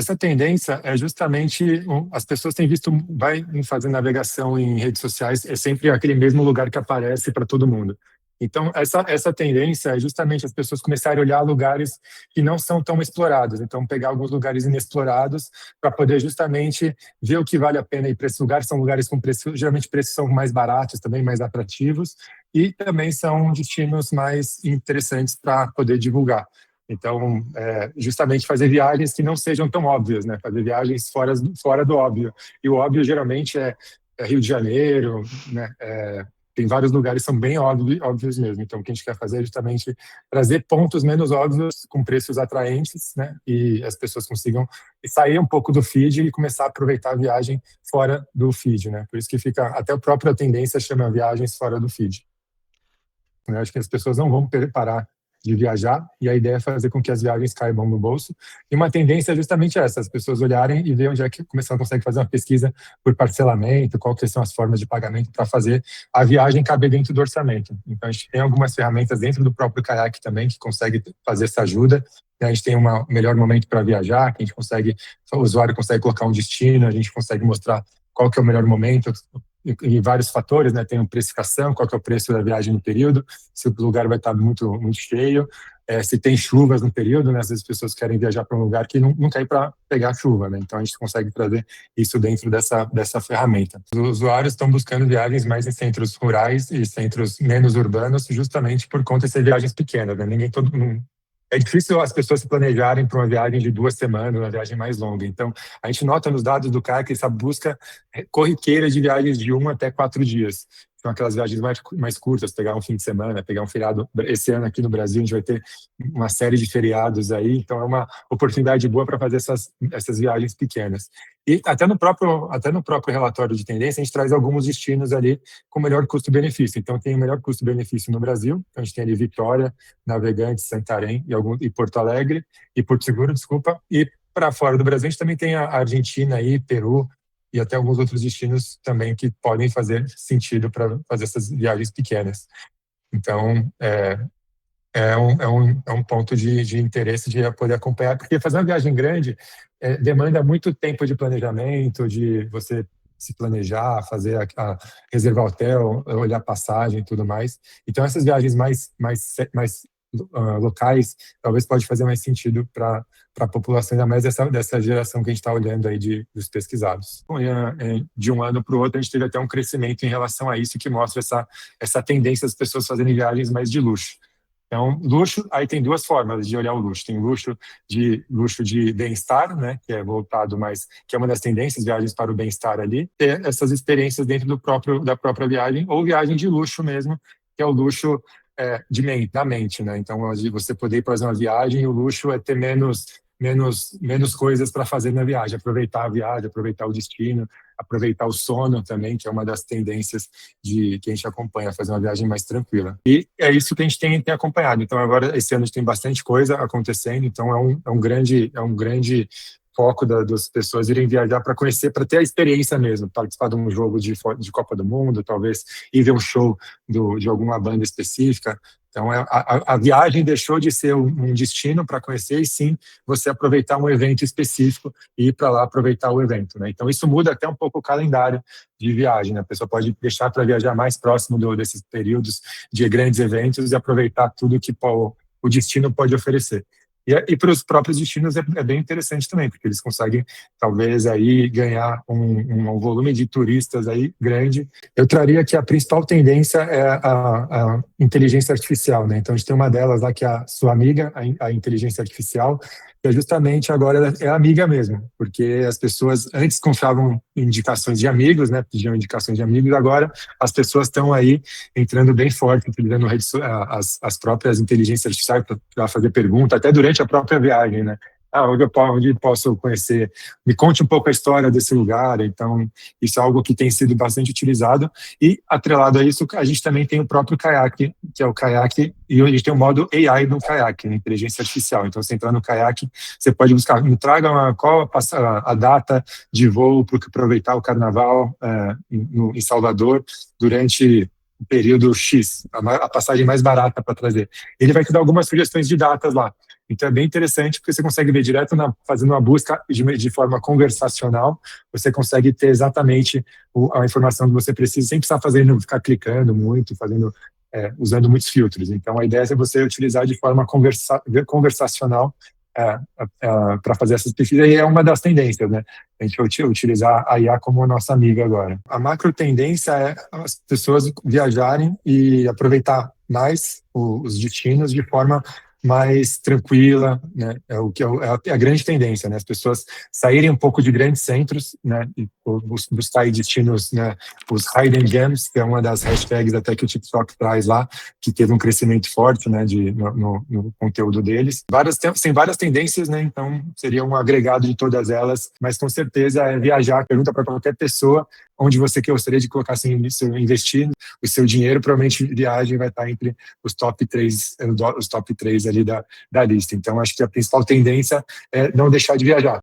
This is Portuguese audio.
Essa tendência é justamente, as pessoas têm visto, vai fazer navegação em redes sociais, é sempre aquele mesmo lugar que aparece para todo mundo. Então, essa tendência é justamente as pessoas começarem a olhar lugares que não são tão explorados. Então, pegar alguns lugares inexplorados para poder justamente ver o que vale a pena ir para esses lugares. São lugares com preço, geralmente preços são mais baratos, também mais atrativos, e também são destinos mais interessantes para poder divulgar. Então, justamente fazer viagens que não sejam tão óbvias, né? Fazer viagens fora do óbvio. E o óbvio geralmente é Rio de Janeiro, né? Tem vários lugares que são bem óbvios mesmo. Então, o que a gente quer fazer é justamente trazer pontos menos óbvios com preços atraentes, né? E as pessoas consigam sair um pouco do feed e começar a aproveitar a viagem fora do feed, né? Por isso que fica, até a própria tendência chama viagens fora do feed. Eu acho que as pessoas não vão parar de viajar, e a ideia é fazer com que as viagens caibam no bolso. E uma tendência é justamente essa, as pessoas olharem e ver onde é que começar, consegue fazer uma pesquisa por parcelamento, quais são as formas de pagamento para fazer a viagem caber dentro do orçamento. Então, a gente tem algumas ferramentas dentro do próprio Kayak também, que consegue fazer essa ajuda. A gente tem um melhor momento para viajar, que a gente consegue, o usuário consegue colocar um destino, a gente consegue mostrar qual que é o melhor momento, e vários fatores, né? Tem a precificação, qual que é o preço da viagem no período, se o lugar vai estar muito, muito cheio, se tem chuvas no período, né? Às vezes as pessoas querem viajar para um lugar que não quer ir para pegar chuva, né? Então a gente consegue trazer isso dentro dessa ferramenta. Os usuários estão buscando viagens mais em centros rurais e centros menos urbanos, justamente por conta de ser viagens pequenas, né? É difícil as pessoas se planejarem para uma viagem de 2 semanas, uma viagem mais longa. Então, a gente nota nos dados do CAC essa busca corriqueira de viagens de 1 até 4 dias. São aquelas viagens mais curtas, pegar um fim de semana, pegar um feriado. Esse ano aqui no Brasil a gente vai ter uma série de feriados aí, então é uma oportunidade boa para fazer essas viagens pequenas. E até no próprio relatório de tendência, a gente traz alguns destinos ali com melhor custo-benefício. Então, tem o melhor custo-benefício no Brasil, então a gente tem ali Vitória, Navegantes, Santarém e Porto Alegre, e Porto Seguro, desculpa, e para fora do Brasil a gente também tem a Argentina aí, Peru, e até alguns outros destinos também que podem fazer sentido para fazer essas viagens pequenas. Então, é um ponto de interesse de poder acompanhar, porque fazer uma viagem grande demanda muito tempo de planejamento, de você se planejar, reservar hotel, olhar passagem e tudo mais. Então, essas viagens mais locais, talvez pode fazer mais sentido para a população, ainda mais dessa geração que a gente está olhando aí dos pesquisados. Bom, de um ano para o outro, a gente teve até um crescimento em relação a isso, que mostra essa tendência das pessoas fazerem viagens mais de luxo. Então, luxo, aí tem duas formas de olhar o luxo. Tem luxo de bem-estar, né, que é voltado mais, que é uma das tendências, viagens para o bem-estar ali, ter essas experiências dentro da própria viagem, ou viagem de luxo mesmo, que é o luxo da mente, né? Então, você poder ir fazer uma viagem, o luxo é ter menos coisas para fazer na viagem, aproveitar a viagem, aproveitar o destino, aproveitar o sono também, que é uma das tendências que a gente acompanha, fazer uma viagem mais tranquila. E é isso que a gente tem acompanhado. Então, agora, esse ano a gente tem bastante coisa acontecendo, então é um grande foco das pessoas irem viajar para conhecer, para ter a experiência mesmo, participar de um jogo de Copa do Mundo, talvez ir ver um show de alguma banda específica. Então, a viagem deixou de ser um destino para conhecer, e sim você aproveitar um evento específico e ir para lá aproveitar o evento, né? Então, isso muda até um pouco o calendário de viagem, né? A pessoa pode deixar para viajar mais próximo desses períodos de grandes eventos e aproveitar tudo que o destino pode oferecer. E para os próprios destinos é bem interessante também, porque eles conseguem, talvez, aí ganhar um volume de turistas aí grande. Eu traria que a principal tendência é a inteligência artificial, né? Então, a gente tem uma delas lá que é a sua amiga, a inteligência artificial, que justamente agora ela é amiga mesmo, porque as pessoas antes confiavam em indicações de amigos, né? Pediam indicações de amigos, agora as pessoas estão aí entrando bem forte, utilizando as próprias inteligências artificiais para fazer pergunta, até durante a própria viagem, né? Onde posso conhecer? Me conte um pouco a história desse lugar. Então, isso é algo que tem sido bastante utilizado. E, atrelado a isso, a gente também tem o próprio Kayak, que é o Kayak, e a gente tem o modo AI no Kayak, né, inteligência artificial. Então, você entrar no Kayak, você pode buscar, me traga qual a data de voo para aproveitar o carnaval em Salvador durante o período X, a passagem mais barata para trazer. Ele vai te dar algumas sugestões de datas lá. Então é bem interessante porque você consegue ver direto fazendo uma busca de forma conversacional, você consegue ter exatamente a informação que você precisa, sem precisar ficar clicando muito, usando muitos filtros. Então a ideia é você utilizar de forma conversacional para fazer essas pesquisas, e é uma das tendências, né? A gente vai utilizar a IA como a nossa amiga agora. A macro tendência é as pessoas viajarem e aproveitar mais os destinos de forma mais tranquila, né? É a grande tendência, né? As pessoas saírem um pouco de grandes centros, né? E buscar aí destinos, né? Os hidden gems, que é uma das hashtags até que o TikTok traz lá, que teve um crescimento forte, né? No conteúdo deles. Tem várias tendências, né? Então seria um agregado de todas elas, mas com certeza é viajar. Pergunta para qualquer pessoa onde você gostaria de colocar, assim, investir o seu dinheiro, provavelmente viagem vai estar entre os top 3 ali da lista. Então, acho que a principal tendência é não deixar de viajar.